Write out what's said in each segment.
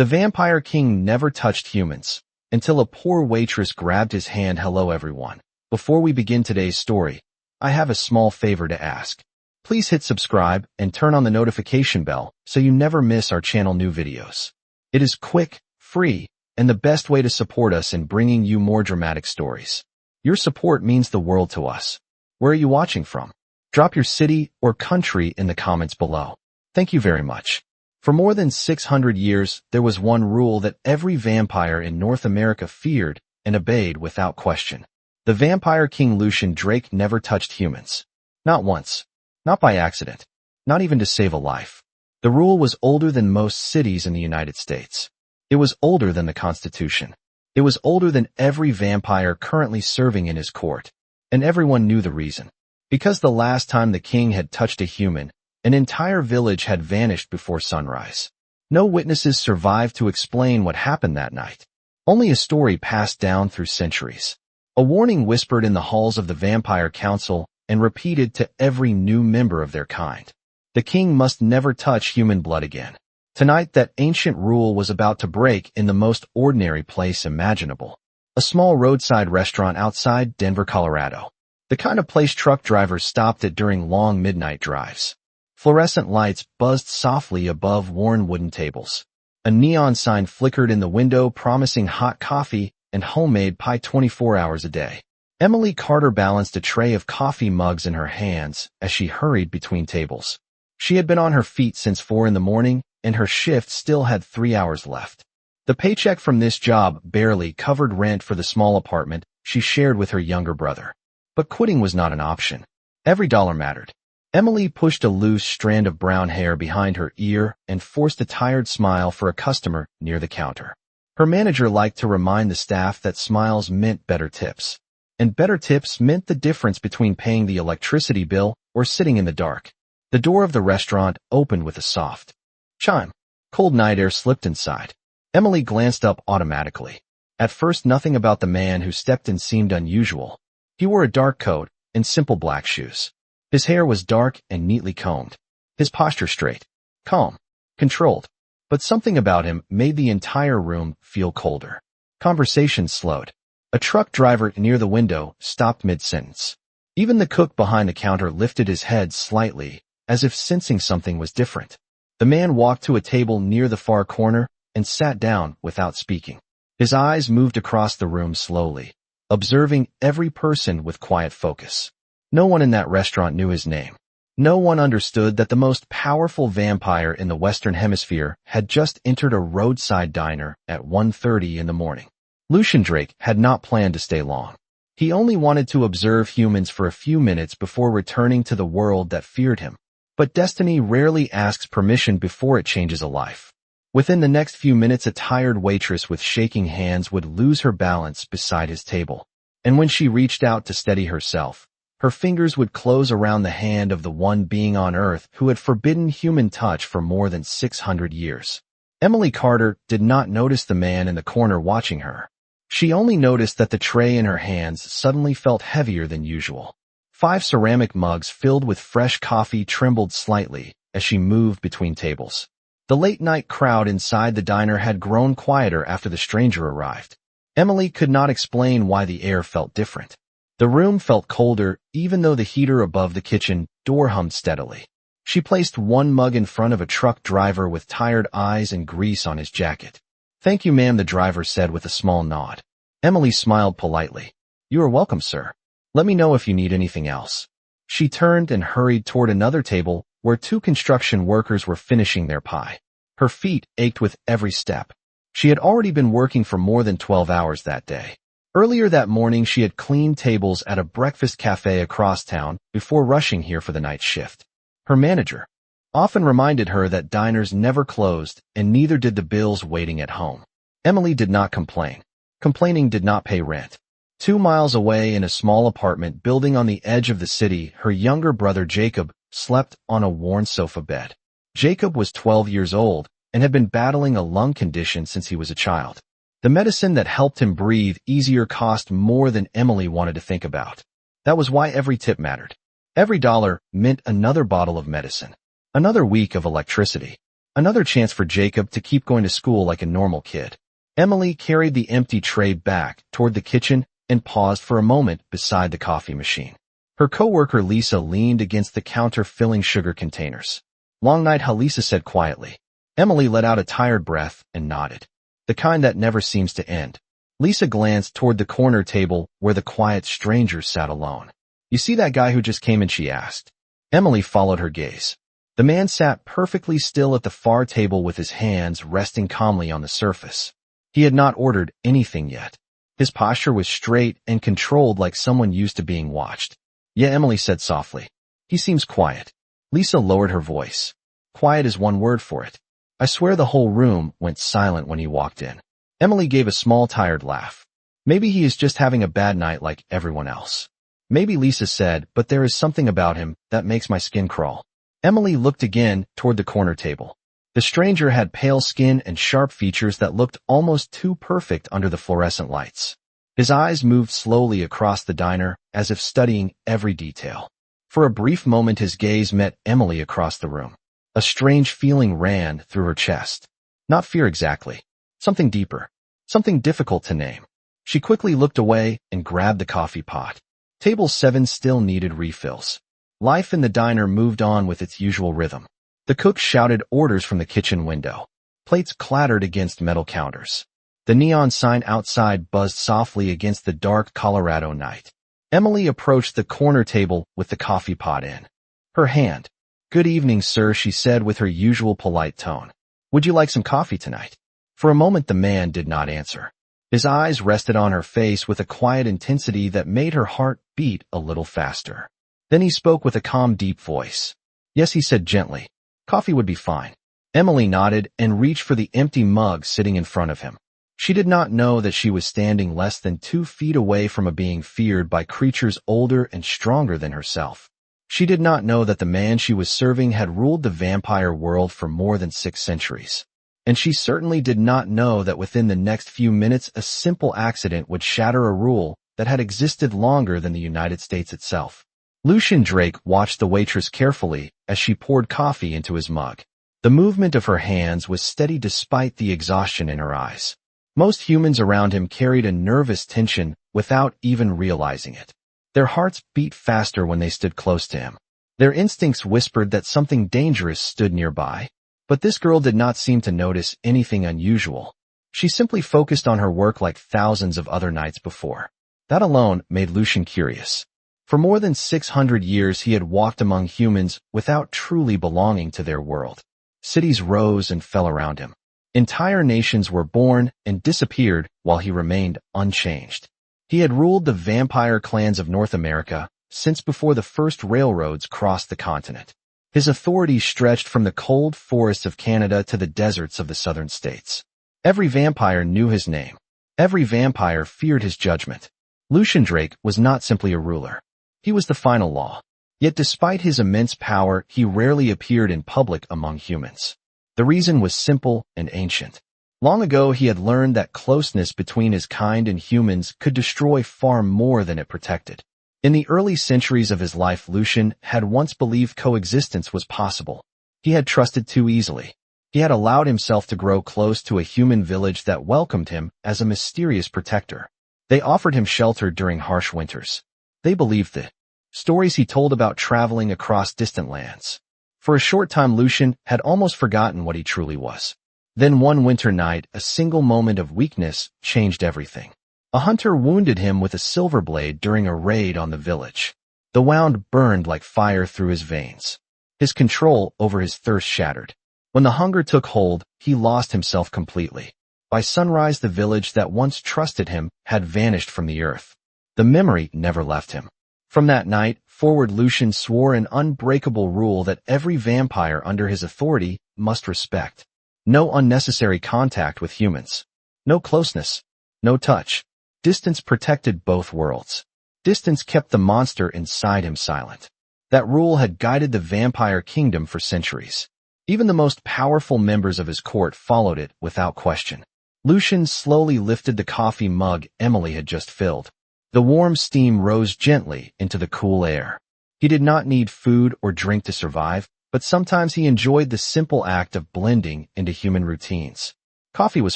The vampire king never touched humans, until a poor waitress grabbed his hand. Hello everyone. Before we begin today's story, I have a small favor to ask. Please hit subscribe and turn on the notification bell so you never miss our channel new videos. It is quick, free, and the best way to support us in bringing you more dramatic stories. Your support means the world to us. Where are you watching from? Drop your city or country in the comments below. Thank you very much. For more than 600 years, there was one rule that every vampire in North America feared and obeyed without question. The vampire king Lucian Drake never touched humans. Not once. Not by accident. Not even to save a life. The rule was older than most cities in the United States. It was older than the Constitution. It was older than every vampire currently serving in his court. And everyone knew the reason. Because the last time the king had touched a human, an entire village had vanished before sunrise. No witnesses survived to explain what happened that night. Only a story passed down through centuries. A warning whispered in the halls of the Vampire Council and repeated to every new member of their kind. The king must never touch human blood again. Tonight that ancient rule was about to break in the most ordinary place imaginable. A small roadside restaurant outside Denver, Colorado. The kind of place truck drivers stopped at during long midnight drives. Fluorescent lights buzzed softly above worn wooden tables. A neon sign flickered in the window promising hot coffee and homemade pie 24 hours a day. Emily Carter balanced a tray of coffee mugs in her hands as she hurried between tables. She had been on her feet since 4 in the morning, and her shift still had 3 hours left. The paycheck from this job barely covered rent for the small apartment she shared with her younger brother. But quitting was not an option. Every dollar mattered. Emily pushed a loose strand of brown hair behind her ear and forced a tired smile for a customer near the counter. Her manager liked to remind the staff that smiles meant better tips. And better tips meant the difference between paying the electricity bill or sitting in the dark. The door of the restaurant opened with a soft chime. Cold night air slipped inside. Emily glanced up automatically. At first, nothing about the man who stepped in seemed unusual. He wore a dark coat and simple black shoes. His hair was dark and neatly combed. His posture straight, calm, controlled. But something about him made the entire room feel colder. Conversation slowed. A truck driver near the window stopped mid-sentence. Even the cook behind the counter lifted his head slightly, as if sensing something was different. The man walked to a table near the far corner and sat down without speaking. His eyes moved across the room slowly, observing every person with quiet focus. No one in that restaurant knew his name. No one understood that the most powerful vampire in the Western Hemisphere had just entered a roadside diner at 1:30 in the morning. Lucian Drake had not planned to stay long. He only wanted to observe humans for a few minutes before returning to the world that feared him. But destiny rarely asks permission before it changes a life. Within the next few minutes, a tired waitress with shaking hands would lose her balance beside his table. And when she reached out to steady herself, her fingers would close around the hand of the one being on Earth who had forbidden human touch for more than 600 years. Emily Carter did not notice the man in the corner watching her. She only noticed that the tray in her hands suddenly felt heavier than usual. 5 ceramic mugs filled with fresh coffee trembled slightly as she moved between tables. The late-night crowd inside the diner had grown quieter after the stranger arrived. Emily could not explain why the air felt different. The room felt colder, even though the heater above the kitchen door hummed steadily. She placed one mug in front of a truck driver with tired eyes and grease on his jacket. "Thank you, ma'am," the driver said with a small nod. Emily smiled politely. "You are welcome, sir. Let me know if you need anything else." She turned and hurried toward another table where 2 construction workers were finishing their pie. Her feet ached with every step. She had already been working for more than 12 hours that day. Earlier that morning, she had cleaned tables at a breakfast cafe across town before rushing here for the night shift. Her manager often reminded her that diners never closed, and neither did the bills waiting at home. Emily did not complain. Complaining did not pay rent. 2 miles away in a small apartment building on the edge of the city, her younger brother Jacob slept on a worn sofa bed. Jacob was 12 years old and had been battling a lung condition since he was a child. The medicine that helped him breathe easier cost more than Emily wanted to think about. That was why every tip mattered. Every dollar meant another bottle of medicine, another week of electricity. Another chance for Jacob to keep going to school like a normal kid. Emily carried the empty tray back toward the kitchen and paused for a moment beside the coffee machine. Her coworker Lisa leaned against the counter filling sugar containers. "Long night," Lisa said quietly. Emily let out a tired breath and nodded. "The kind that never seems to end." Lisa glanced toward the corner table where the quiet stranger sat alone. "You see that guy who just came in?" she asked. Emily followed her gaze. The man sat perfectly still at the far table with his hands resting calmly on the surface. He had not ordered anything yet. His posture was straight and controlled like someone used to being watched. "Yeah," Emily said softly. "He seems quiet." Lisa lowered her voice. "Quiet is one word for it. I swear the whole room went silent when he walked in." Emily gave a small tired laugh. "Maybe he is just having a bad night like everyone else." "Maybe," Lisa said, "but there is something about him that makes my skin crawl." Emily looked again toward the corner table. The stranger had pale skin and sharp features that looked almost too perfect under the fluorescent lights. His eyes moved slowly across the diner, as if studying every detail. For a brief moment his gaze met Emily across the room. A strange feeling ran through her chest. Not fear exactly. Something deeper. Something difficult to name. She quickly looked away and grabbed the coffee pot. Table 7 still needed refills. Life in the diner moved on with its usual rhythm. The cook shouted orders from the kitchen window. Plates clattered against metal counters. The neon sign outside buzzed softly against the dark Colorado night. Emily approached the corner table with the coffee pot in her hand. "Good evening, sir," she said with her usual polite tone. "Would you like some coffee tonight?" For a moment the man did not answer. His eyes rested on her face with a quiet intensity that made her heart beat a little faster. Then he spoke with a calm, deep voice. "Yes," he said gently. "Coffee would be fine." Emily nodded and reached for the empty mug sitting in front of him. She did not know that she was standing less than 2 feet away from a being feared by creatures older and stronger than herself. She did not know that the man she was serving had ruled the vampire world for more than 6 centuries. And she certainly did not know that within the next few minutes a simple accident would shatter a rule that had existed longer than the United States itself. Lucian Drake watched the waitress carefully as she poured coffee into his mug. The movement of her hands was steady despite the exhaustion in her eyes. Most humans around him carried a nervous tension without even realizing it. Their hearts beat faster when they stood close to him. Their instincts whispered that something dangerous stood nearby. But this girl did not seem to notice anything unusual. She simply focused on her work like thousands of other nights before. That alone made Lucian curious. For more than 600 years he had walked among humans without truly belonging to their world. Cities rose and fell around him. Entire nations were born and disappeared while he remained unchanged. He had ruled the vampire clans of North America since before the first railroads crossed the continent. His authority stretched from the cold forests of Canada to the deserts of the southern states. Every vampire knew his name. Every vampire feared his judgment. Lucian Drake was not simply a ruler. He was the final law. Yet despite his immense power, he rarely appeared in public among humans. The reason was simple and ancient. Long ago he had learned that closeness between his kind and humans could destroy far more than it protected. In the early centuries of his life, Lucian had once believed coexistence was possible. He had trusted too easily. He had allowed himself to grow close to a human village that welcomed him as a mysterious protector. They offered him shelter during harsh winters. They believed the stories he told about traveling across distant lands. For a short time, Lucian had almost forgotten what he truly was. Then one winter night, a single moment of weakness changed everything. A hunter wounded him with a silver blade during a raid on the village. The wound burned like fire through his veins. His control over his thirst shattered. When the hunger took hold, he lost himself completely. By sunrise, the village that once trusted him had vanished from the earth. The memory never left him. From that night forward, Lucian swore an unbreakable rule that every vampire under his authority must respect. No unnecessary contact with humans. No closeness. No touch. Distance protected both worlds. Distance kept the monster inside him silent. That rule had guided the vampire kingdom for centuries. Even the most powerful members of his court followed it without question. Lucian slowly lifted the coffee mug Emily had just filled. The warm steam rose gently into the cool air. He did not need food or drink to survive, but sometimes he enjoyed the simple act of blending into human routines. Coffee was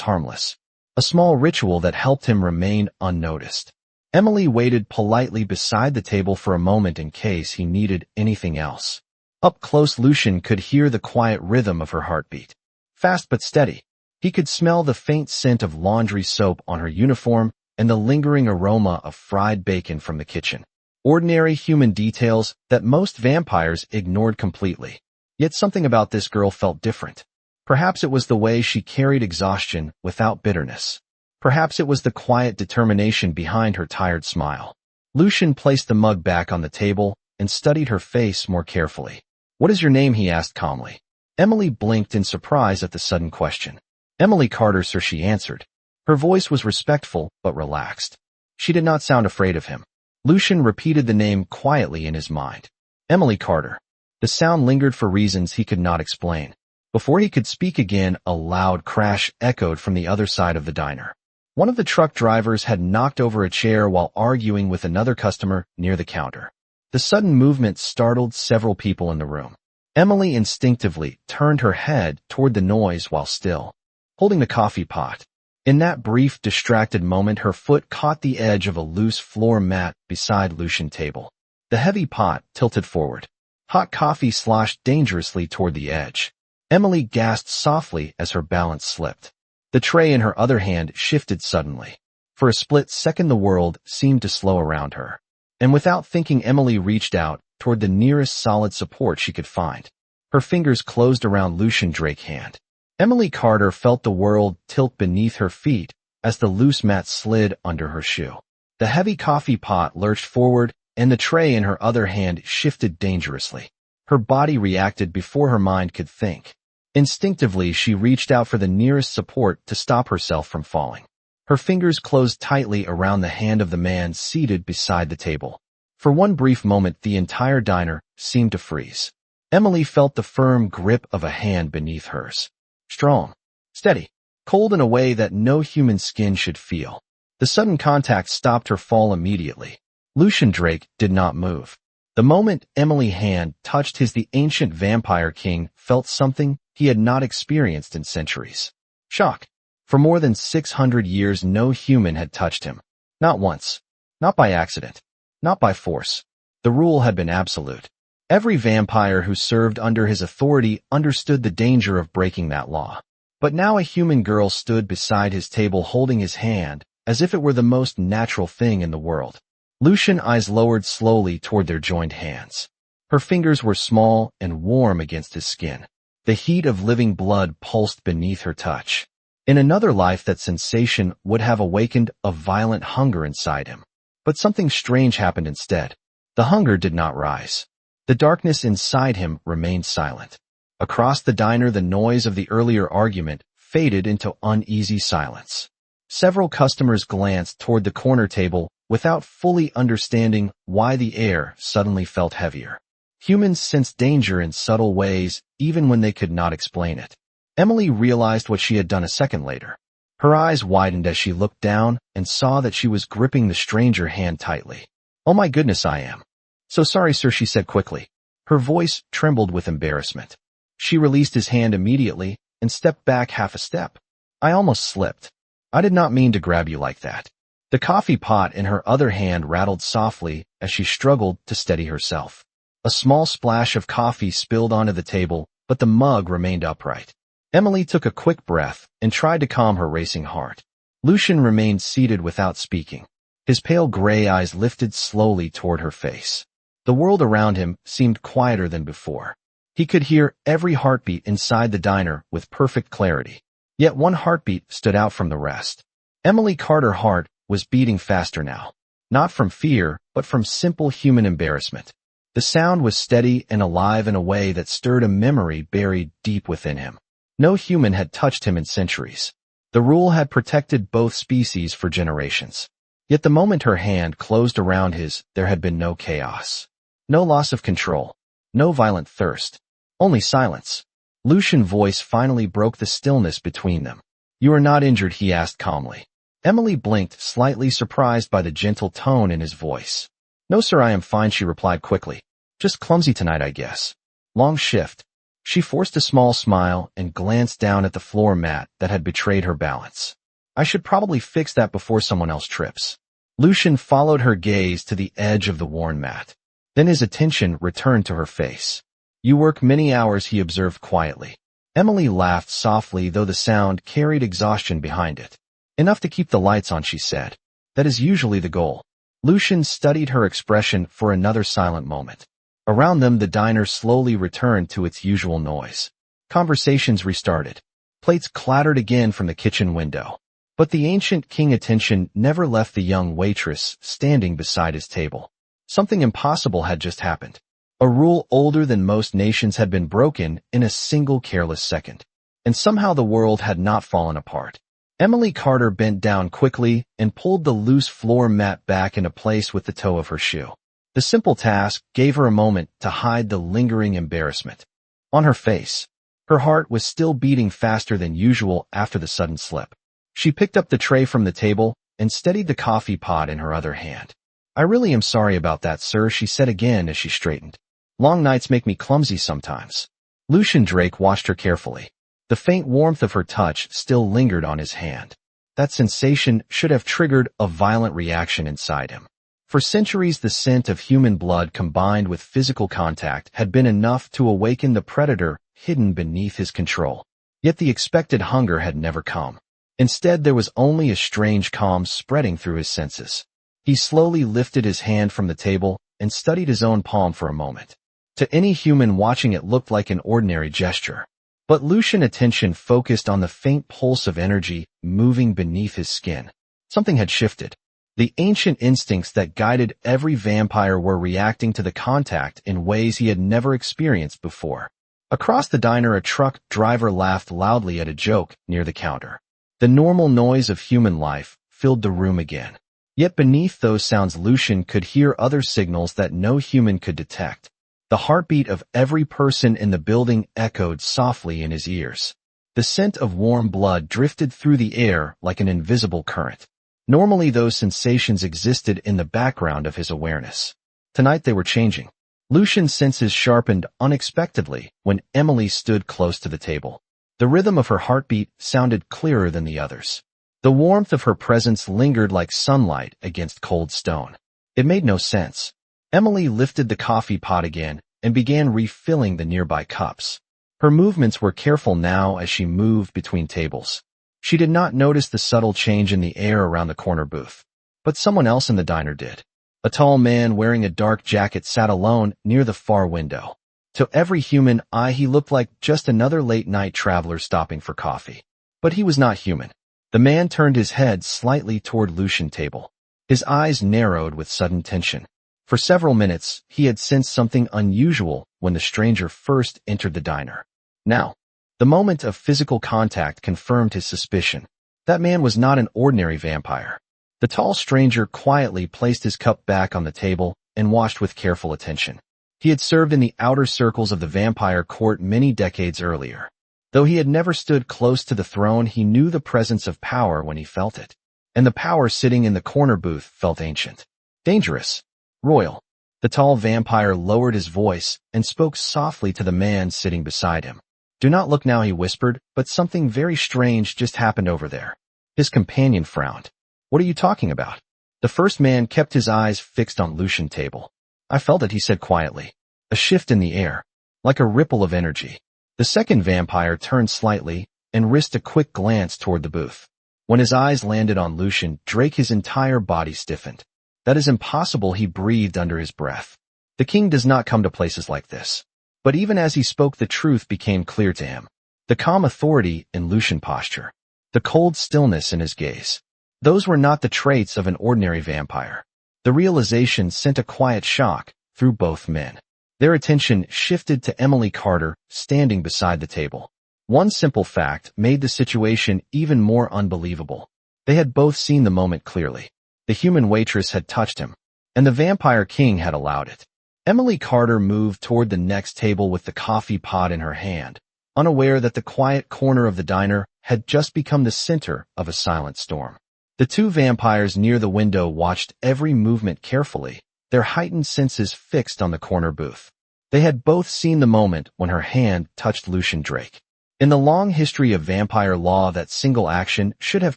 harmless, a small ritual that helped him remain unnoticed. Emily waited politely beside the table for a moment in case he needed anything else. Up close, Lucian could hear the quiet rhythm of her heartbeat. Fast but steady. He could smell the faint scent of laundry soap on her uniform and the lingering aroma of fried bacon from the kitchen. Ordinary human details that most vampires ignored completely. Yet something about this girl felt different. Perhaps it was the way she carried exhaustion without bitterness. Perhaps it was the quiet determination behind her tired smile. Lucian placed the mug back on the table and studied her face more carefully. "What is your name?" he asked calmly. Emily blinked in surprise at the sudden question. "Emily Carter, sir," she answered. Her voice was respectful but relaxed. She did not sound afraid of him. Lucian repeated the name quietly in his mind. Emily Carter. The sound lingered for reasons he could not explain. Before he could speak again, a loud crash echoed from the other side of the diner. One of the truck drivers had knocked over a chair while arguing with another customer near the counter. The sudden movement startled several people in the room. Emily instinctively turned her head toward the noise while still holding the coffee pot. In that brief, distracted moment, her foot caught the edge of a loose floor mat beside Lucian's table. The heavy pot tilted forward. Hot coffee sloshed dangerously toward the edge. Emily gasped softly as her balance slipped. The tray in her other hand shifted suddenly. For a split second, the world seemed to slow around her. And without thinking, Emily reached out toward the nearest solid support she could find. Her fingers closed around Lucian Drake's hand. Emily Carter felt the world tilt beneath her feet as the loose mat slid under her shoe. The heavy coffee pot lurched forward, and the tray in her other hand shifted dangerously. Her body reacted before her mind could think. Instinctively, she reached out for the nearest support to stop herself from falling. Her fingers closed tightly around the hand of the man seated beside the table. For one brief moment, the entire diner seemed to freeze. Emily felt the firm grip of a hand beneath hers. Strong, steady, cold in a way that no human skin should feel. The sudden contact stopped her fall immediately. Lucian Drake did not move. The moment Emily's hand touched his, the ancient vampire king felt something he had not experienced in centuries. Shock. For more than 600 years, no human had touched him. Not once. Not by accident. Not by force. The rule had been absolute. Every vampire who served under his authority understood the danger of breaking that law. But now a human girl stood beside his table holding his hand as if it were the most natural thing in the world. Lucian's eyes lowered slowly toward their joined hands. Her fingers were small and warm against his skin. The heat of living blood pulsed beneath her touch. In another life, that sensation would have awakened a violent hunger inside him. But something strange happened instead. The hunger did not rise. The darkness inside him remained silent. Across the diner, the noise of the earlier argument faded into uneasy silence. Several customers glanced toward the corner table without fully understanding why the air suddenly felt heavier. Humans sensed danger in subtle ways, even when they could not explain it. Emily realized what she had done a second later. Her eyes widened as she looked down and saw that she was gripping the stranger hand tightly. "Oh my goodness, I am so sorry, sir," she said quickly. Her voice trembled with embarrassment. She released his hand immediately and stepped back half a step. "I almost slipped. I did not mean to grab you like that." The coffee pot in her other hand rattled softly as she struggled to steady herself. A small splash of coffee spilled onto the table, but the mug remained upright. Emily took a quick breath and tried to calm her racing heart. Lucian remained seated without speaking. His pale gray eyes lifted slowly toward her face. The world around him seemed quieter than before. He could hear every heartbeat inside the diner with perfect clarity. Yet one heartbeat stood out from the rest. Emily Carter's heart was beating faster now. Not from fear, but from simple human embarrassment. The sound was steady and alive in a way that stirred a memory buried deep within him. No human had touched him in centuries. The rule had protected both species for generations. Yet the moment her hand closed around his, there had been no chaos. No loss of control. No violent thirst. Only silence. Lucian's voice finally broke the stillness between them. "You are not injured?" he asked calmly. Emily blinked, slightly surprised by the gentle tone in his voice. "No, sir, I am fine," she replied quickly. "Just clumsy tonight, I guess. Long shift. She forced a small smile and glanced down at the floor mat that had betrayed her balance. I should probably fix that before someone else trips. Lucian followed her gaze to the edge of the worn mat. Then his attention returned to her face. You work many hours, he observed quietly. Emily laughed softly, though the sound carried exhaustion behind it. Enough to keep the lights on, she said. That is usually the goal. Lucian studied her expression for another silent moment. Around them, the diner slowly returned to its usual noise. Conversations restarted. Plates clattered again from the kitchen window. But the ancient king attention never left the young waitress standing beside his table. Something impossible had just happened. A rule older than most nations had been broken in a single careless second. And somehow the world had not fallen apart. Emily Carter bent down quickly and pulled the loose floor mat back into place with the toe of her shoe. The simple task gave her a moment to hide the lingering embarrassment. On her face, her heart was still beating faster than usual after the sudden slip. She picked up the tray from the table and steadied the coffee pot in her other hand. I really am sorry about that, sir, she said again as she straightened. Long nights make me clumsy sometimes. Lucian Drake watched her carefully. The faint warmth of her touch still lingered on his hand. That sensation should have triggered a violent reaction inside him. For centuries, the scent of human blood combined with physical contact had been enough to awaken the predator hidden beneath his control. Yet the expected hunger had never come. Instead, there was only a strange calm spreading through his senses. He slowly lifted his hand from the table and studied his own palm for a moment. To any human watching, it looked like an ordinary gesture. But Lucian's attention focused on the faint pulse of energy moving beneath his skin. Something had shifted. The ancient instincts that guided every vampire were reacting to the contact in ways he had never experienced before. Across the diner, a truck driver laughed loudly at a joke near the counter. The normal noise of human life filled the room again. Yet beneath those sounds, Lucian could hear other signals that no human could detect. The heartbeat of every person in the building echoed softly in his ears. The scent of warm blood drifted through the air like an invisible current. Normally, those sensations existed in the background of his awareness. Tonight they were changing. Lucian's senses sharpened unexpectedly when Emily stood close to the table. The rhythm of her heartbeat sounded clearer than the others. The warmth of her presence lingered like sunlight against cold stone. It made no sense. Emily lifted the coffee pot again and began refilling the nearby cups. Her movements were careful now as she moved between tables. She did not notice the subtle change in the air around the corner booth. But someone else in the diner did. A tall man wearing a dark jacket sat alone near the far window. To every human eye, he looked like just another late-night traveler stopping for coffee. But he was not human. The man turned his head slightly toward Lucian's table. His eyes narrowed with sudden tension. For several minutes, he had sensed something unusual when the stranger first entered the diner. Now, the moment of physical contact confirmed his suspicion. That man was not an ordinary vampire. The tall stranger quietly placed his cup back on the table and watched with careful attention. He had served in the outer circles of the vampire court many decades earlier. Though he had never stood close to the throne, he knew the presence of power when he felt it. And the power sitting in the corner booth felt ancient. Dangerous. Royal. The tall vampire lowered his voice and spoke softly to the man sitting beside him. Do not look now, he whispered, but something very strange just happened over there. His companion frowned. What are you talking about? The first man kept his eyes fixed on Lucian's table. I felt it, he said quietly. A shift in the air, like a ripple of energy. The second vampire turned slightly and risked a quick glance toward the booth. When his eyes landed on Lucian Drake, his entire body stiffened. That is impossible, he breathed under his breath. The king does not come to places like this. But even as he spoke, the truth became clear to him. The calm authority in Lucian's posture. The cold stillness in his gaze. Those were not the traits of an ordinary vampire. The realization sent a quiet shock through both men. Their attention shifted to Emily Carter, standing beside the table. One simple fact made the situation even more unbelievable. They had both seen the moment clearly. The human waitress had touched him, and the vampire king had allowed it. Emily Carter moved toward the next table with the coffee pot in her hand, unaware that the quiet corner of the diner had just become the center of a silent storm. The two vampires near the window watched every movement carefully, their heightened senses fixed on the corner booth. They had both seen the moment when her hand touched Lucian Drake. In the long history of vampire law, that single action should have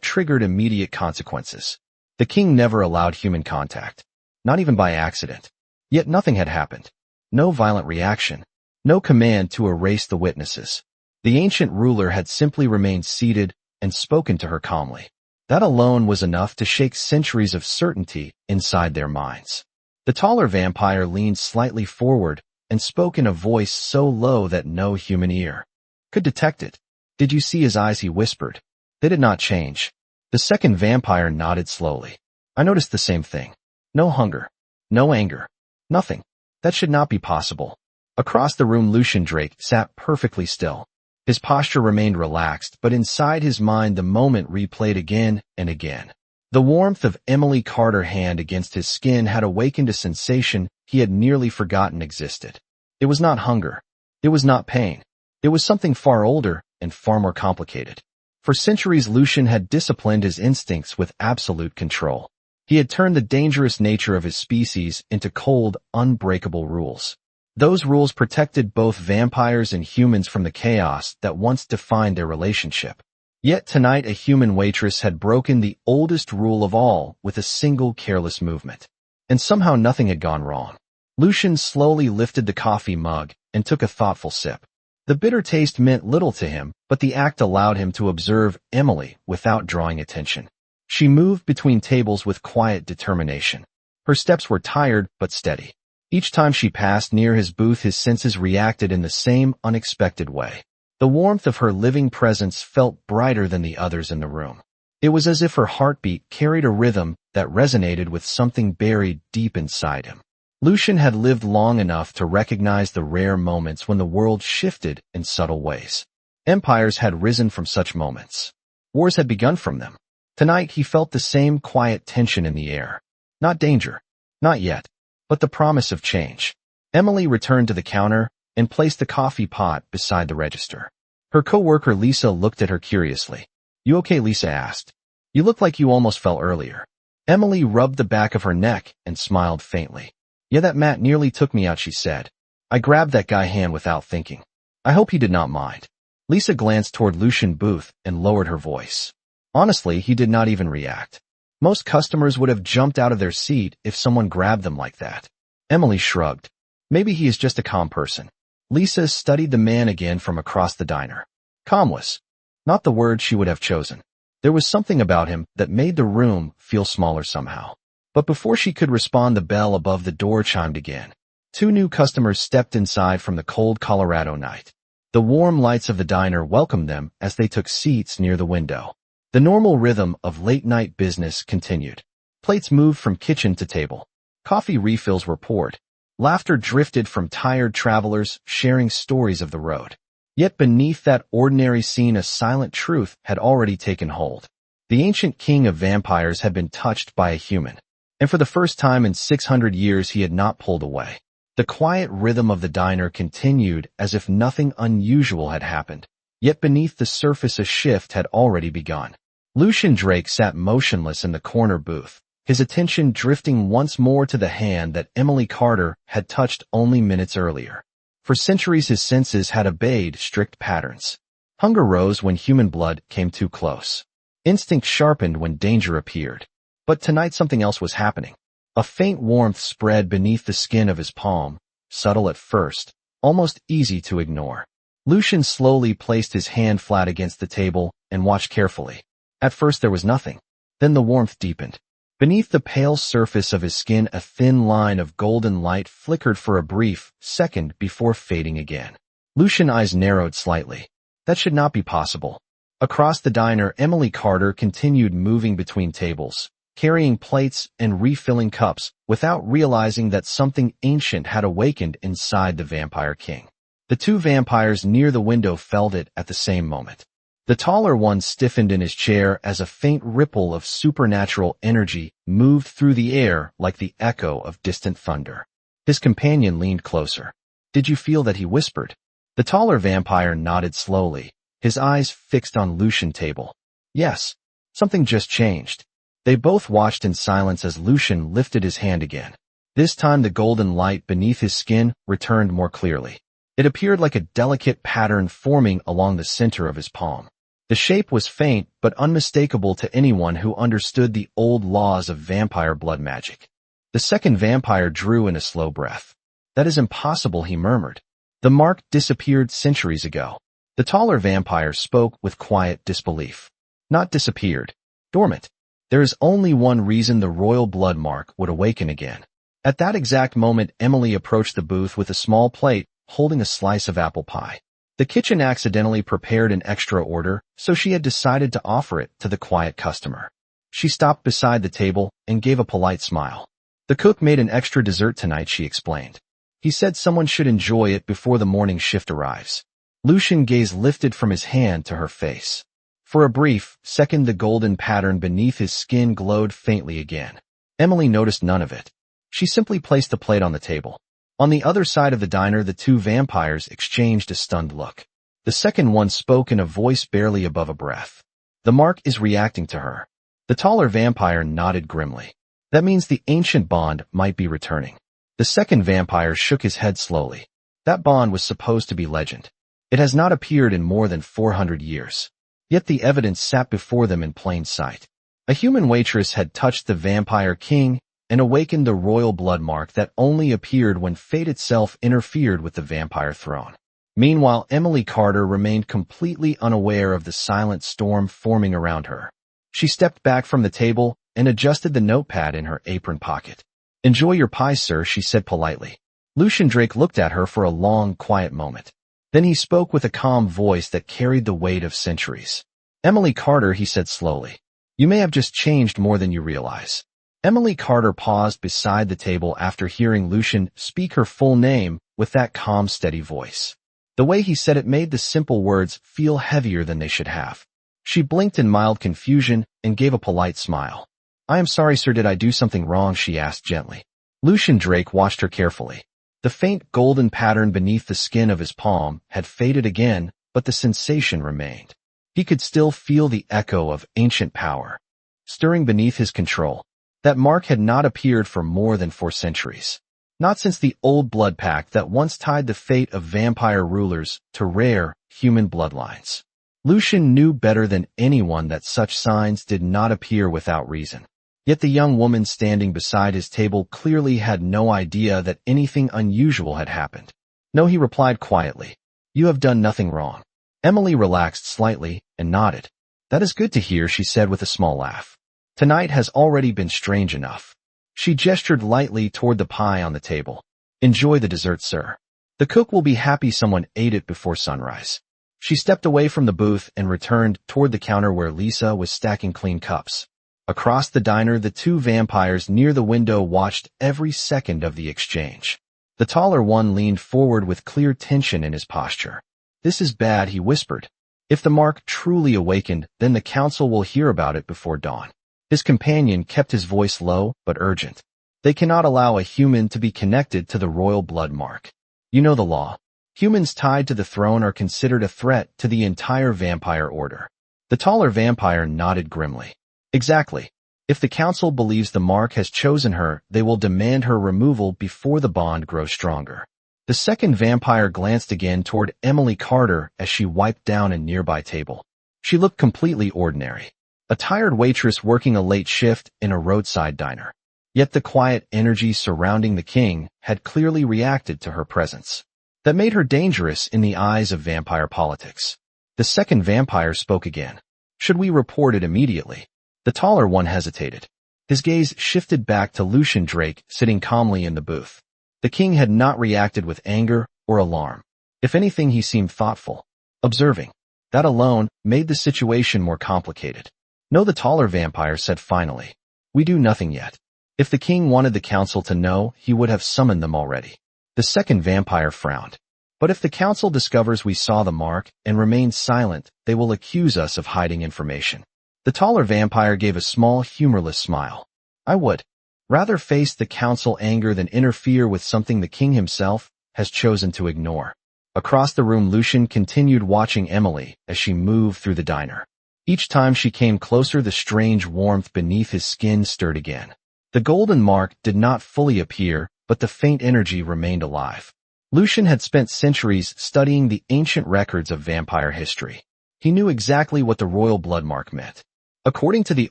triggered immediate consequences. The king never allowed human contact, not even by accident. Yet nothing had happened. No violent reaction. No command to erase the witnesses. The ancient ruler had simply remained seated and spoken to her calmly. That alone was enough to shake centuries of certainty inside their minds. The taller vampire leaned slightly forward and spoke in a voice so low that no human ear could detect it. "Did you see his eyes?" he whispered. They did not change. The second vampire nodded slowly. "I noticed the same thing. No hunger. No anger. Nothing. That should not be possible." Across the room, Lucian Drake sat perfectly still. His posture remained relaxed, but inside his mind the moment replayed again and again. The warmth of Emily Carter's hand against his skin had awakened a sensation he had nearly forgotten existed. It was not hunger. It was not pain. It was something far older and far more complicated. For centuries, Lucian had disciplined his instincts with absolute control. He had turned the dangerous nature of his species into cold, unbreakable rules. Those rules protected both vampires and humans from the chaos that once defined their relationship. Yet tonight a human waitress had broken the oldest rule of all with a single careless movement. And somehow nothing had gone wrong. Lucian slowly lifted the coffee mug and took a thoughtful sip. The bitter taste meant little to him, but the act allowed him to observe Emily without drawing attention. She moved between tables with quiet determination. Her steps were tired but steady. Each time she passed near his booth, his senses reacted in the same unexpected way. The warmth of her living presence felt brighter than the others in the room. It was as if her heartbeat carried a rhythm that resonated with something buried deep inside him. Lucian had lived long enough to recognize the rare moments when the world shifted in subtle ways. Empires had risen from such moments. Wars had begun from them. Tonight he felt the same quiet tension in the air. Not danger. Not yet. But the promise of change. Emily returned to the counter and placed the coffee pot beside the register. Her coworker Lisa looked at her curiously. "You okay?" Lisa asked. "You look like you almost fell earlier." Emily rubbed the back of her neck and smiled faintly. "Yeah, that Matt nearly took me out," she said. "I grabbed that guy's hand without thinking. I hope he did not mind." Lisa glanced toward Lucian Booth and lowered her voice. Honestly, he did not even react. Most customers would have jumped out of their seat if someone grabbed them like that. Emily shrugged. Maybe he is just a calm person. Lisa studied the man again from across the diner. Calm was not the word she would have chosen. There was something about him that made the room feel smaller somehow. But before she could respond, the bell above the door chimed again. 2 new customers stepped inside from the cold Colorado night. The warm lights of the diner welcomed them as they took seats near the window. The normal rhythm of late-night business continued. Plates moved from kitchen to table. Coffee refills were poured. Laughter drifted from tired travelers sharing stories of the road. Yet beneath that ordinary scene, a silent truth had already taken hold. The ancient king of vampires had been touched by a human. And for the first time in 600 years, he had not pulled away. The quiet rhythm of the diner continued as if nothing unusual had happened. Yet beneath the surface a shift had already begun. Lucian Drake sat motionless in the corner booth, his attention drifting once more to the hand that Emily Carter had touched only minutes earlier. For centuries his senses had obeyed strict patterns. Hunger rose when human blood came too close. Instinct sharpened when danger appeared. But tonight something else was happening. A faint warmth spread beneath the skin of his palm, subtle at first, almost easy to ignore. Lucian slowly placed his hand flat against the table and watched carefully. At first there was nothing. Then the warmth deepened. Beneath the pale surface of his skin, a thin line of golden light flickered for a brief second before fading again. Lucian's eyes narrowed slightly. That should not be possible. Across the diner, Emily Carter continued moving between tables, carrying plates and refilling cups without realizing that something ancient had awakened inside the Vampire King. The 2 vampires near the window felt it at the same moment. The taller one stiffened in his chair as a faint ripple of supernatural energy moved through the air like the echo of distant thunder. His companion leaned closer. "Did you feel that?" he whispered. The taller vampire nodded slowly, his eyes fixed on Lucian's table. "Yes, something just changed." They both watched in silence as Lucian lifted his hand again. This time the golden light beneath his skin returned more clearly. It appeared like a delicate pattern forming along the center of his palm. The shape was faint but unmistakable to anyone who understood the old laws of vampire blood magic. The second vampire drew in a slow breath. "That is impossible," he murmured. "The mark disappeared centuries ago." The taller vampire spoke with quiet disbelief. "Not disappeared. Dormant. There is only one reason the royal blood mark would awaken again." At that exact moment, Emily approached the booth with a small plate, holding a slice of apple pie. The kitchen accidentally prepared an extra order, so she had decided to offer it to the quiet customer. She stopped beside the table and gave a polite smile. "The cook made an extra dessert tonight," she explained. "He said someone should enjoy it before the morning shift arrives." Lucian's gaze lifted from his hand to her face. For a brief second, the golden pattern beneath his skin glowed faintly again. Emily noticed none of it. She simply placed the plate on the table. On the other side of the diner, the two vampires exchanged a stunned look. The second one spoke in a voice barely above a breath. "The mark is reacting to her." The taller vampire nodded grimly. "That means the ancient bond might be returning." The second vampire shook his head slowly. "That bond was supposed to be legend. It has not appeared in more than 400 years. Yet the evidence sat before them in plain sight. A human waitress had touched the vampire king and awakened the royal blood mark that only appeared when fate itself interfered with the vampire throne. Meanwhile, Emily Carter remained completely unaware of the silent storm forming around her. She stepped back from the table and adjusted the notepad in her apron pocket. "Enjoy your pie, sir," she said politely. Lucian Drake looked at her for a long, quiet moment. Then he spoke with a calm voice that carried the weight of centuries. "Emily Carter," he said slowly, "you may have just changed more than you realize." Emily Carter paused beside the table after hearing Lucian speak her full name with that calm, steady voice. The way he said it made the simple words feel heavier than they should have. She blinked in mild confusion and gave a polite smile. "I am sorry, sir. Did I do something wrong?" she asked gently. Lucian Drake watched her carefully. The faint golden pattern beneath the skin of his palm had faded again, but the sensation remained. He could still feel the echo of ancient power stirring beneath his control. That mark had not appeared for more than 4 centuries. Not since the old blood pact that once tied the fate of vampire rulers to rare, human bloodlines. Lucian knew better than anyone that such signs did not appear without reason. Yet the young woman standing beside his table clearly had no idea that anything unusual had happened. "No," he replied quietly. "You have done nothing wrong." Emily relaxed slightly and nodded. "That is good to hear," she said with a small laugh. "Tonight has already been strange enough." She gestured lightly toward the pie on the table. "Enjoy the dessert, sir. The cook will be happy someone ate it before sunrise." She stepped away from the booth and returned toward the counter where Lisa was stacking clean cups. Across the diner, the two vampires near the window watched every second of the exchange. The taller one leaned forward with clear tension in his posture. "This is bad," he whispered. "If the mark truly awakened, then the council will hear about it before dawn." His companion kept his voice low but urgent. "They cannot allow a human to be connected to the royal blood mark. You know the law. Humans tied to the throne are considered a threat to the entire vampire order." The taller vampire nodded grimly. "Exactly. If the council believes the mark has chosen her, they will demand her removal before the bond grows stronger." The second vampire glanced again toward Emily Carter as she wiped down a nearby table. She looked completely ordinary. A tired waitress working a late shift in a roadside diner. Yet the quiet energy surrounding the king had clearly reacted to her presence. That made her dangerous in the eyes of vampire politics. The second vampire spoke again. "Should we report it immediately?" The taller one hesitated. His gaze shifted back to Lucian Drake sitting calmly in the booth. The king had not reacted with anger or alarm. If anything, he seemed thoughtful, observing. That alone made the situation more complicated. "No," the taller vampire said finally. "We do nothing yet. If the king wanted the council to know, he would have summoned them already." The second vampire frowned. "But if the council discovers we saw the mark and remains silent, they will accuse us of hiding information." The taller vampire gave a small, humorless smile. "I would rather face the council anger than interfere with something the king himself has chosen to ignore." Across the room, Lucian continued watching Emily as she moved through the diner. Each time she came closer, the strange warmth beneath his skin stirred again. The golden mark did not fully appear, but the faint energy remained alive. Lucian had spent centuries studying the ancient records of vampire history. He knew exactly what the royal blood mark meant. According to the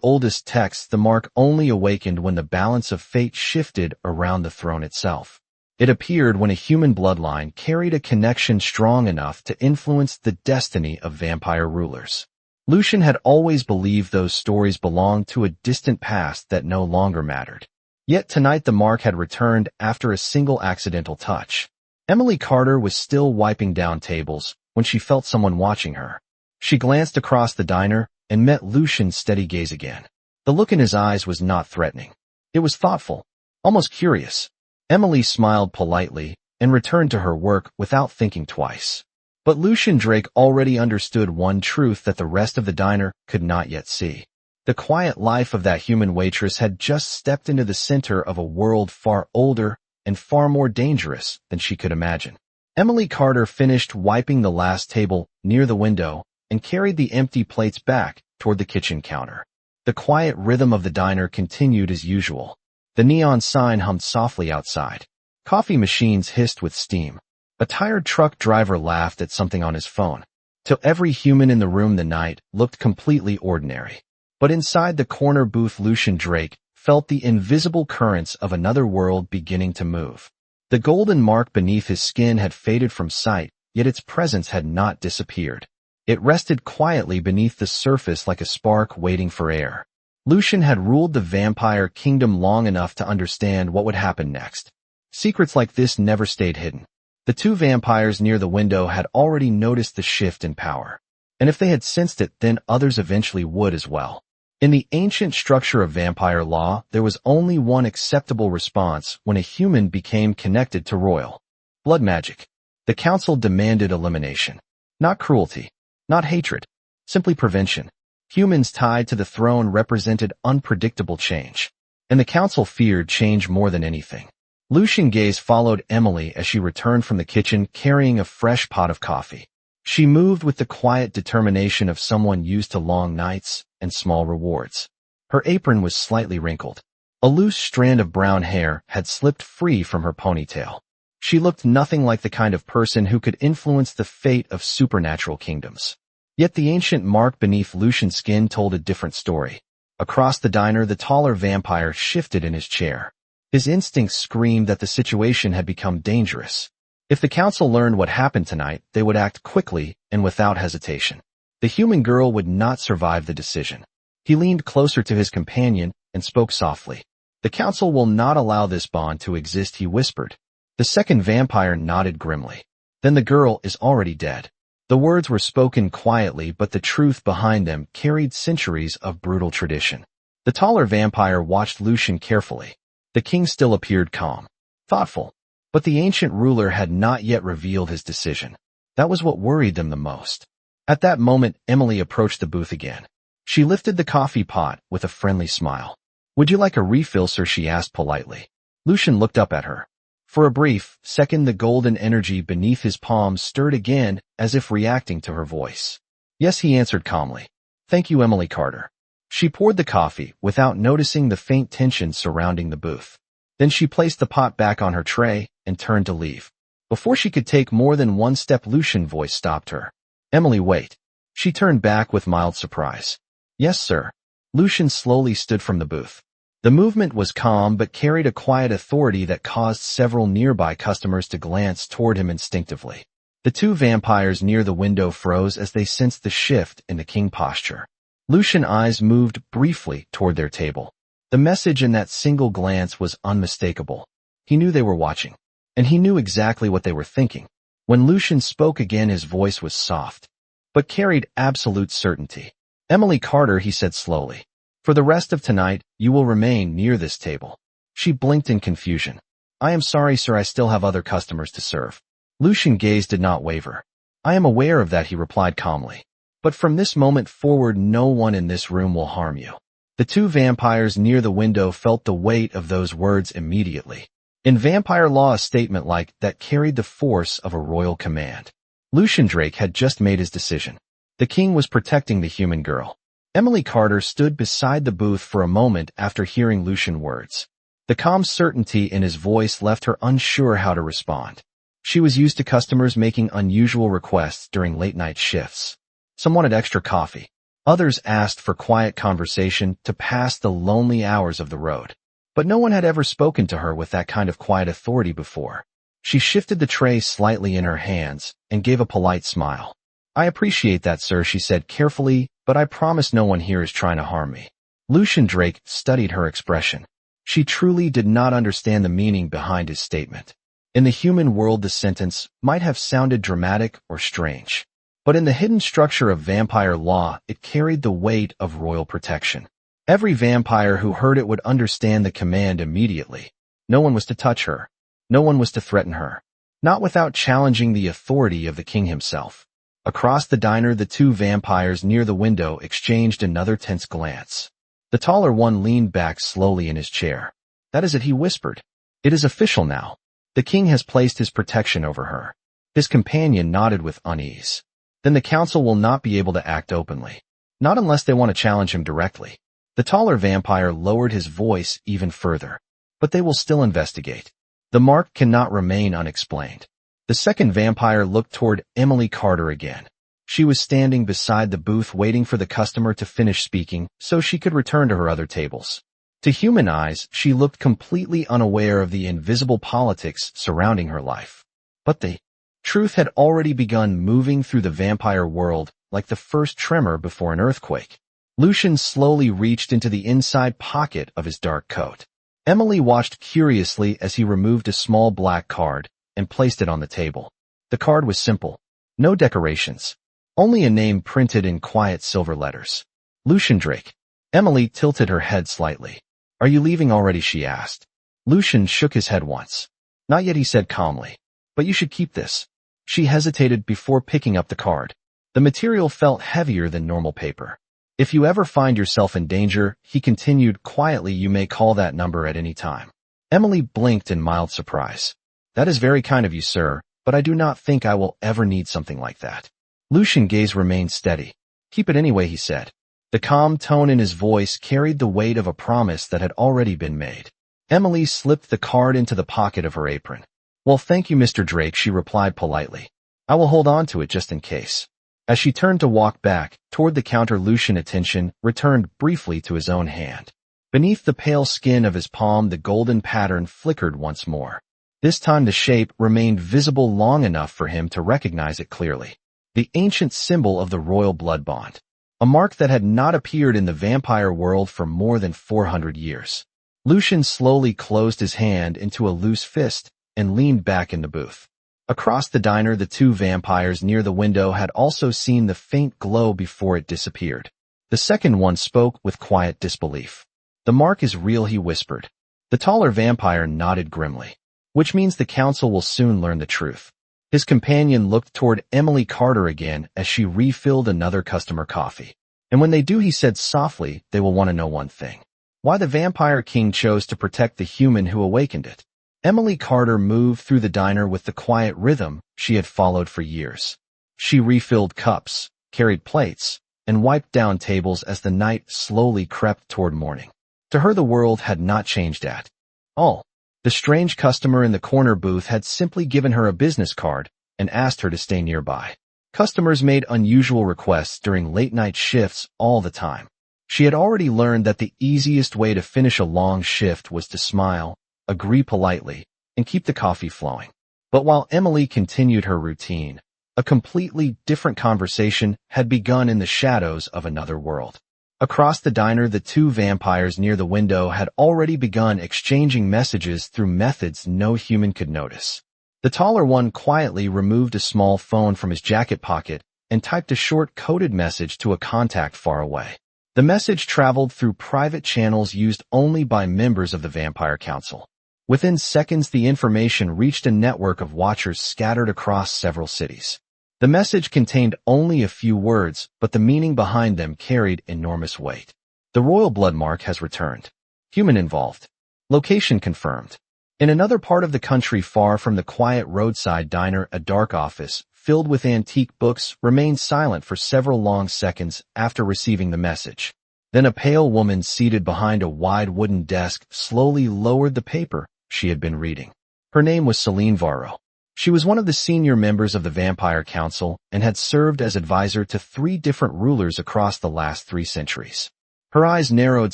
oldest texts, the mark only awakened when the balance of fate shifted around the throne itself. It appeared when a human bloodline carried a connection strong enough to influence the destiny of vampire rulers. Lucian had always believed those stories belonged to a distant past that no longer mattered. Yet tonight the mark had returned after a single accidental touch. Emily Carter was still wiping down tables when she felt someone watching her. She glanced across the diner and met Lucian's steady gaze again. The look in his eyes was not threatening. It was thoughtful, almost curious. Emily smiled politely and returned to her work without thinking twice. But Lucian Drake already understood one truth that the rest of the diner could not yet see. The quiet life of that human waitress had just stepped into the center of a world far older and far more dangerous than she could imagine. Emily Carter finished wiping the last table near the window and carried the empty plates back toward the kitchen counter. The quiet rhythm of the diner continued as usual. The neon sign hummed softly outside. Coffee machines hissed with steam. A tired truck driver laughed at something on his phone. To every human in the room the night looked completely ordinary. But inside the corner booth, Lucian Drake felt the invisible currents of another world beginning to move. The golden mark beneath his skin had faded from sight, yet its presence had not disappeared. It rested quietly beneath the surface like a spark waiting for air. Lucian had ruled the vampire kingdom long enough to understand what would happen next. Secrets like this never stayed hidden. The two vampires near the window had already noticed the shift in power. And if they had sensed it, then others eventually would as well. In the ancient structure of vampire law, there was only one acceptable response when a human became connected to royal blood magic. The council demanded elimination. Not cruelty. Not hatred. Simply prevention. Humans tied to the throne represented unpredictable change. And the council feared change more than anything. Lucian gaze followed Emily as she returned from the kitchen carrying a fresh pot of coffee. She moved with the quiet determination of someone used to long nights and small rewards. Her apron was slightly wrinkled. A loose strand of brown hair had slipped free from her ponytail. She looked nothing like the kind of person who could influence the fate of supernatural kingdoms. Yet the ancient mark beneath Lucian's skin told a different story. Across the diner, the taller vampire shifted in his chair. His instincts screamed that the situation had become dangerous. If the council learned what happened tonight, they would act quickly and without hesitation. The human girl would not survive the decision. He leaned closer to his companion and spoke softly. "The council will not allow this bond to exist," he whispered. The second vampire nodded grimly. "Then the girl is already dead." The words were spoken quietly, but the truth behind them carried centuries of brutal tradition. The taller vampire watched Lucian carefully. The king still appeared calm, thoughtful, but the ancient ruler had not yet revealed his decision. That was what worried them the most. At that moment, Emily approached the booth again. She lifted the coffee pot with a friendly smile. "Would you like a refill, sir?" she asked politely. Lucian looked up at her. For a brief second, the golden energy beneath his palms stirred again, as if reacting to her voice. "Yes," he answered calmly. "Thank you, Emily Carter." She poured the coffee without noticing the faint tension surrounding the booth. Then she placed the pot back on her tray and turned to leave. Before she could take more than one step, Lucian's voice stopped her. "Emily, wait." She turned back with mild surprise. "Yes, sir." Lucian slowly stood from the booth. The movement was calm but carried a quiet authority that caused several nearby customers to glance toward him instinctively. The two vampires near the window froze as they sensed the shift in the king posture. Lucian's eyes moved briefly toward their table. The message in that single glance was unmistakable. He knew they were watching, and he knew exactly what they were thinking. When Lucian spoke again, his voice was soft, but carried absolute certainty. "Emily Carter," he said slowly. "For the rest of tonight, you will remain near this table." She blinked in confusion. "I am sorry, sir, I still have other customers to serve." Lucian's gaze did not waver. "I am aware of that," he replied calmly. "But from this moment forward, no one in this room will harm you." The two vampires near the window felt the weight of those words immediately. In vampire law, a statement like that carried the force of a royal command. Lucian Drake had just made his decision. The king was protecting the human girl. Emily Carter stood beside the booth for a moment after hearing Lucian's words. The calm certainty in his voice left her unsure how to respond. She was used to customers making unusual requests during late-night shifts. Some wanted extra coffee. Others asked for quiet conversation to pass the lonely hours of the road. But no one had ever spoken to her with that kind of quiet authority before. She shifted the tray slightly in her hands and gave a polite smile. "I appreciate that, sir," she said carefully, "but I promise no one here is trying to harm me." Lucian Drake studied her expression. She truly did not understand the meaning behind his statement. In the human world, the sentence might have sounded dramatic or strange. But in the hidden structure of vampire law, it carried the weight of royal protection. Every vampire who heard it would understand the command immediately. No one was to touch her. No one was to threaten her. Not without challenging the authority of the king himself. Across the diner, the two vampires near the window exchanged another tense glance. The taller one leaned back slowly in his chair. "That is it," he whispered. "It is official now. The king has placed his protection over her." His companion nodded with unease. "Then the council will not be able to act openly. Not unless they want to challenge him directly." The taller vampire lowered his voice even further. "But they will still investigate. The mark cannot remain unexplained." The second vampire looked toward Emily Carter again. She was standing beside the booth waiting for the customer to finish speaking so she could return to her other tables. To human eyes, she looked completely unaware of the invisible politics surrounding her life. But the truth had already begun moving through the vampire world like the first tremor before an earthquake. Lucian slowly reached into the inside pocket of his dark coat. Emily watched curiously as he removed a small black card and placed it on the table. The card was simple. No decorations. Only a name printed in quiet silver letters. Lucian Drake. Emily tilted her head slightly. "Are you leaving already?" she asked. Lucian shook his head once. "Not yet," he said calmly. "But you should keep this." She hesitated before picking up the card. The material felt heavier than normal paper. "If you ever find yourself in danger," he continued quietly, "you may call that number at any time." Emily blinked in mild surprise. "That is very kind of you, sir, but I do not think I will ever need something like that." Lucian's gaze remained steady. "Keep it anyway," he said. The calm tone in his voice carried the weight of a promise that had already been made. Emily slipped the card into the pocket of her apron. "Well, thank you, Mr. Drake," she replied politely. "I will hold on to it just in case." As she turned to walk back toward the counter, Lucian's attention returned briefly to his own hand. Beneath the pale skin of his palm, the golden pattern flickered once more. This time the shape remained visible long enough for him to recognize it clearly. The ancient symbol of the royal blood bond. A mark that had not appeared in the vampire world for more than 400 years. Lucian slowly closed his hand into a loose fist and leaned back in the booth. Across the diner, the two vampires near the window had also seen the faint glow before it disappeared. The second one spoke with quiet disbelief. "The mark is real," he whispered. The taller vampire nodded grimly. "Which means the council will soon learn the truth." His companion looked toward Emily Carter again as she refilled another customer coffee. "And when they do," he said softly, "they will want to know one thing. Why the vampire king chose to protect the human who awakened it." Emily Carter moved through the diner with the quiet rhythm she had followed for years. She refilled cups, carried plates, and wiped down tables as the night slowly crept toward morning. To her, the world had not changed at all. The strange customer in the corner booth had simply given her a business card and asked her to stay nearby. Customers made unusual requests during late-night shifts all the time. She had already learned that the easiest way to finish a long shift was to smile, agree politely, and keep the coffee flowing. But while Emily continued her routine, a completely different conversation had begun in the shadows of another world. Across the diner, the two vampires near the window had already begun exchanging messages through methods no human could notice. The taller one quietly removed a small phone from his jacket pocket and typed a short coded message to a contact far away. The message traveled through private channels used only by members of the Vampire Council. Within seconds, the information reached a network of watchers scattered across several cities. The message contained only a few words, but the meaning behind them carried enormous weight. The royal blood mark has returned. Human involved. Location confirmed. In another part of the country far from the quiet roadside diner, a dark office, filled with antique books, remained silent for several long seconds after receiving the message. Then a pale woman seated behind a wide wooden desk slowly lowered the paper she had been reading. Her name was Celine Varro. She was one of the senior members of the Vampire Council and had served as advisor to 3 different rulers across the last 3 centuries. Her eyes narrowed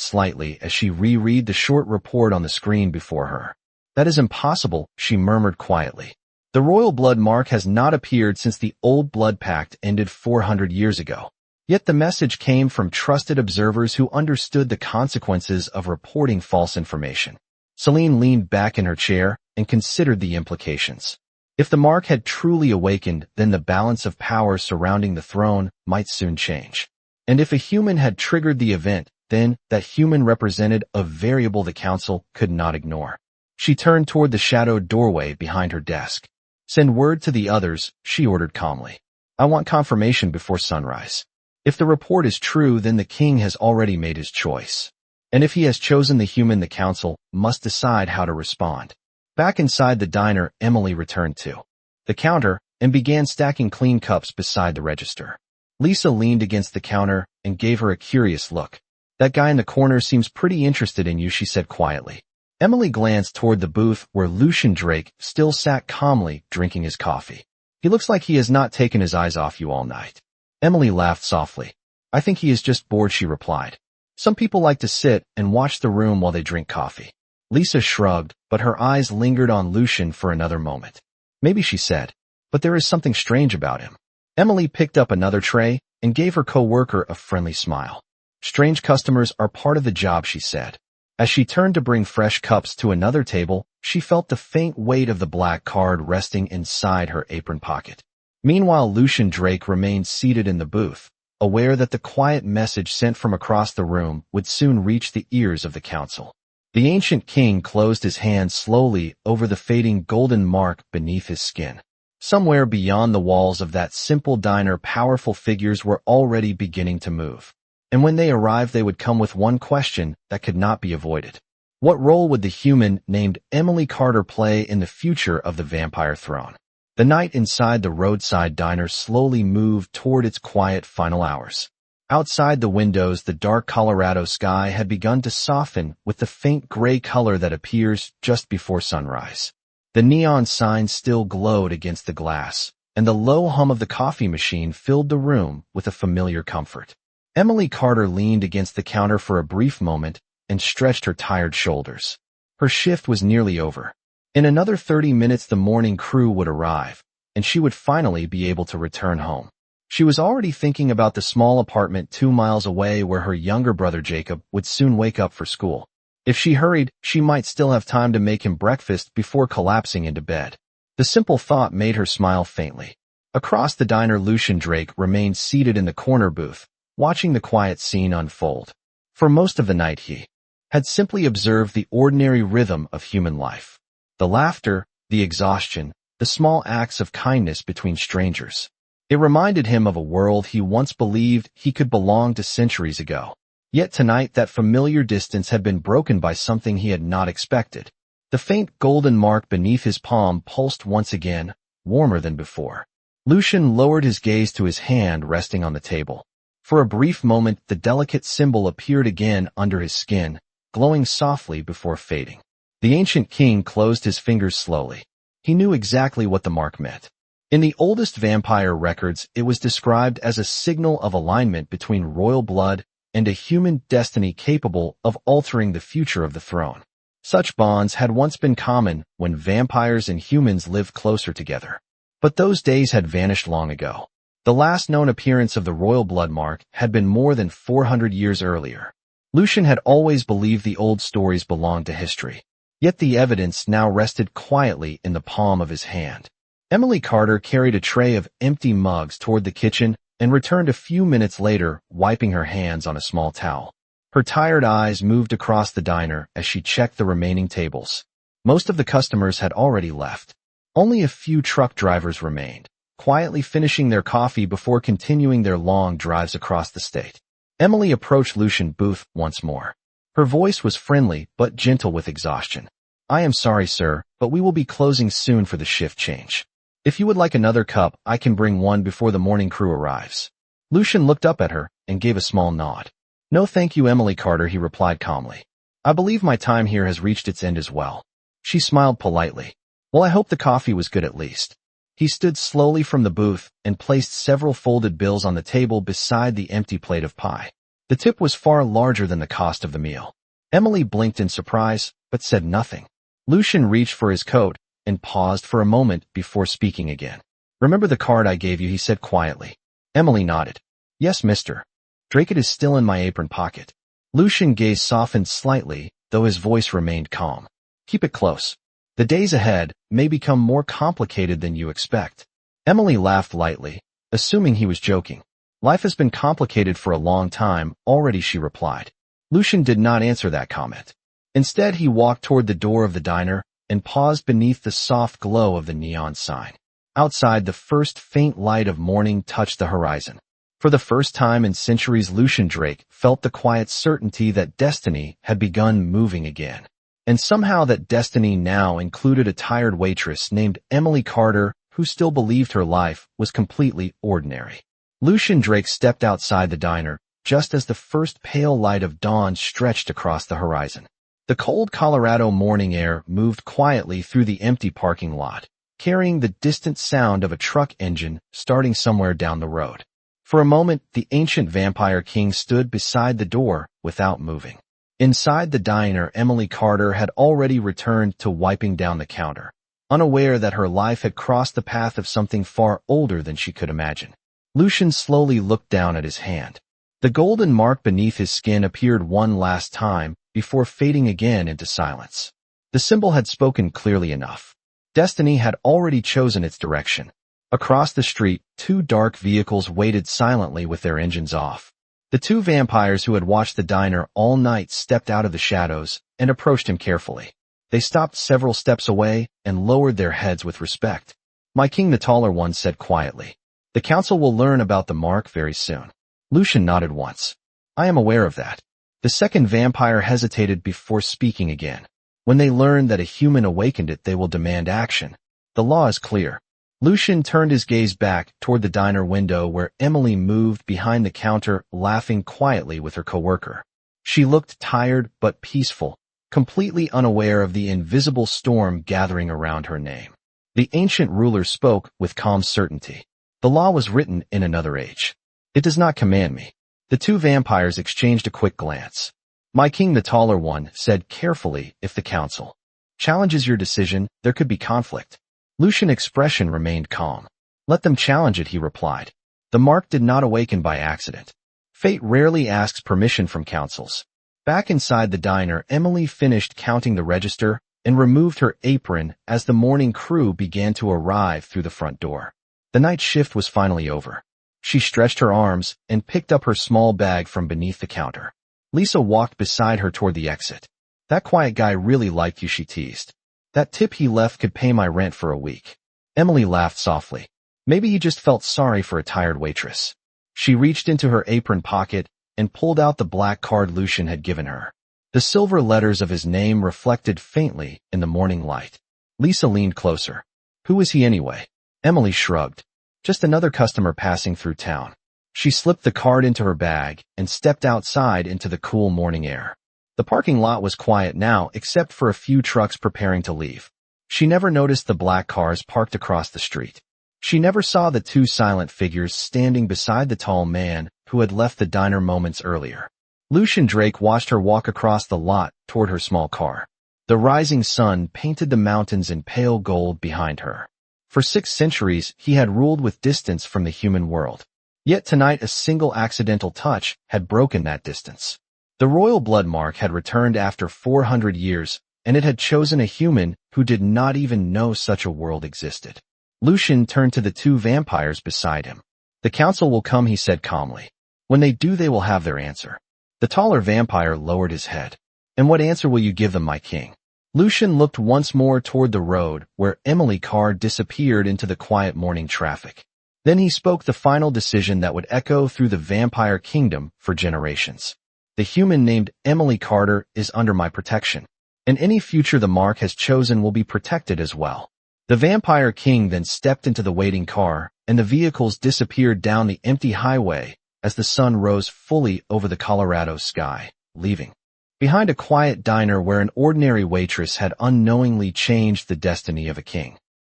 slightly as she reread the short report on the screen before her. "That is impossible," she murmured quietly. "The royal blood mark has not appeared since the old blood pact ended 400 years ago. Yet the message came from trusted observers who understood the consequences of reporting false information." Celine leaned back in her chair and considered the implications. If the mark had truly awakened, then the balance of power surrounding the throne might soon change. And if a human had triggered the event, then that human represented a variable the council could not ignore. She turned toward the shadowed doorway behind her desk. "Send word to the others," she ordered calmly. "I want confirmation before sunrise. If the report is true, then the king has already made his choice. And if he has chosen the human, the council must decide how to respond." Back inside the diner, Emily returned to the counter and began stacking clean cups beside the register. Lisa leaned against the counter and gave her a curious look. "That guy in the corner seems pretty interested in you," she said quietly. Emily glanced toward the booth where Lucian Drake still sat calmly drinking his coffee. "He looks like he has not taken his eyes off you all night." Emily laughed softly. "I think he is just bored," she replied. "Some people like to sit and watch the room while they drink coffee." Lisa shrugged, but her eyes lingered on Lucian for another moment. "Maybe," she said, "but there is something strange about him." Emily picked up another tray and gave her co-worker a friendly smile. "Strange customers are part of the job," she said. As she turned to bring fresh cups to another table, she felt the faint weight of the black card resting inside her apron pocket. Meanwhile, Lucian Drake remained seated in the booth, aware that the quiet message sent from across the room would soon reach the ears of the council. The ancient king closed his hand slowly over the fading golden mark beneath his skin. Somewhere beyond the walls of that simple diner, powerful figures were already beginning to move. And when they arrived, they would come with one question that could not be avoided. What role would the human named Emily Carter play in the future of the vampire throne? The night inside the roadside diner slowly moved toward its quiet final hours. Outside the windows, the dark Colorado sky had begun to soften with the faint gray color that appears just before sunrise. The neon signs still glowed against the glass, and the low hum of the coffee machine filled the room with a familiar comfort. Emily Carter leaned against the counter for a brief moment and stretched her tired shoulders. Her shift was nearly over. In another 30 minutes, the morning crew would arrive, and she would finally be able to return home. She was already thinking about the small apartment 2 miles away where her younger brother Jacob would soon wake up for school. If she hurried, she might still have time to make him breakfast before collapsing into bed. The simple thought made her smile faintly. Across the diner, Lucian Drake remained seated in the corner booth, watching the quiet scene unfold. For most of the night, he had simply observed the ordinary rhythm of human life. The laughter, the exhaustion, the small acts of kindness between strangers. It reminded him of a world he once believed he could belong to centuries ago. Yet tonight that familiar distance had been broken by something he had not expected. The faint golden mark beneath his palm pulsed once again, warmer than before. Lucian lowered his gaze to his hand resting on the table. For a brief moment, the delicate symbol appeared again under his skin, glowing softly before fading. The ancient king closed his fingers slowly. He knew exactly what the mark meant. In the oldest vampire records, it was described as a signal of alignment between royal blood and a human destiny capable of altering the future of the throne. Such bonds had once been common when vampires and humans lived closer together. But those days had vanished long ago. The last known appearance of the royal blood mark had been more than 400 years earlier. Lucian had always believed the old stories belonged to history. Yet the evidence now rested quietly in the palm of his hand. Emily Carter carried a tray of empty mugs toward the kitchen and returned a few minutes later, wiping her hands on a small towel. Her tired eyes moved across the diner as she checked the remaining tables. Most of the customers had already left. Only a few truck drivers remained, quietly finishing their coffee before continuing their long drives across the state. Emily approached Lucian's booth once more. Her voice was friendly but gentle with exhaustion. "I am sorry, sir, but we will be closing soon for the shift change." If you would like another cup, I can bring one before the morning crew arrives. Lucian looked up at her and gave a small nod. No thank you, Emily Carter, he replied calmly. I believe my time here has reached its end as well. She smiled politely. Well, I hope the coffee was good at least. He stood slowly from the booth and placed several folded bills on the table beside the empty plate of pie. The tip was far larger than the cost of the meal. Emily blinked in surprise, but said nothing. Lucian reached for his coat and paused for a moment before speaking again. Remember the card I gave you, he said quietly. Emily nodded. Yes, mister. Drake, it is still in my apron pocket. Lucian's gaze softened slightly, though his voice remained calm. Keep it close. The days ahead may become more complicated than you expect. Emily laughed lightly, assuming he was joking. Life has been complicated for a long time already, she replied. Lucian did not answer that comment. Instead, he walked toward the door of the diner and paused beneath the soft glow of the neon sign. Outside, the first faint light of morning touched the horizon. For the first time in centuries, Lucian Drake felt the quiet certainty that destiny had begun moving again. And somehow that destiny now included a tired waitress named Emily Carter, who still believed her life was completely ordinary. Lucian Drake stepped outside the diner just as the first pale light of dawn stretched across the horizon. The cold Colorado morning air moved quietly through the empty parking lot, carrying the distant sound of a truck engine starting somewhere down the road. For a moment, the ancient vampire king stood beside the door without moving. Inside the diner, Emily Carter had already returned to wiping down the counter, unaware that her life had crossed the path of something far older than she could imagine. Lucian slowly looked down at his hand. The golden mark beneath his skin appeared one last time before fading again into silence. The symbol had spoken clearly enough. Destiny had already chosen its direction. Across the street, two dark vehicles waited silently with their engines off. The two vampires who had watched the diner all night stepped out of the shadows and approached him carefully. They stopped several steps away and lowered their heads with respect. My king, the taller one said quietly. The council will learn about the mark very soon. Lucian nodded once. I am aware of that. The second vampire hesitated before speaking again. When they learn that a human awakened it, they will demand action. The law is clear. Lucian turned his gaze back toward the diner window where Emily moved behind the counter, laughing quietly with her coworker. She looked tired but peaceful, completely unaware of the invisible storm gathering around her name. The ancient ruler spoke with calm certainty. The law was written in another age. It does not command me. The two vampires exchanged a quick glance. My king, the taller one, said carefully, if the council challenges your decision, there could be conflict. Lucian's expression remained calm. Let them challenge it, he replied. The mark did not awaken by accident. Fate rarely asks permission from councils. Back inside the diner, Emily finished counting the register and removed her apron as the morning crew began to arrive through the front door. The night shift was finally over. She stretched her arms and picked up her small bag from beneath the counter. Lisa walked beside her toward the exit. That quiet guy really liked you, she teased. That tip he left could pay my rent for a week. Emily laughed softly. Maybe he just felt sorry for a tired waitress. She reached into her apron pocket and pulled out the black card Lucian had given her. The silver letters of his name reflected faintly in the morning light. Lisa leaned closer. Who is he anyway? Emily shrugged. Just another customer passing through town. She slipped the card into her bag and stepped outside into the cool morning air. The parking lot was quiet now except for a few trucks preparing to leave. She never noticed the black cars parked across the street. She never saw the two silent figures standing beside the tall man who had left the diner moments earlier. Lucian Drake watched her walk across the lot toward her small car. The rising sun painted the mountains in pale gold behind her. For 6 centuries, he had ruled with distance from the human world. Yet tonight a single accidental touch had broken that distance. The royal blood mark had returned after 400 years, and it had chosen a human who did not even know such a world existed. Lucian turned to the two vampires beside him. The council will come, he said calmly. When they do, they will have their answer. The taller vampire lowered his head. And what answer will you give them, my king? Lucian looked once more toward the road where Emily Carr disappeared into the quiet morning traffic. Then he spoke the final decision that would echo through the vampire kingdom for generations. The human named Emily Carter is under my protection, and any future the mark has chosen will be protected as well. The vampire king then stepped into the waiting car, and the vehicles disappeared down the empty highway as the sun rose fully over the Colorado sky, leaving behind a quiet diner where an ordinary waitress had unknowingly changed the destiny of a king.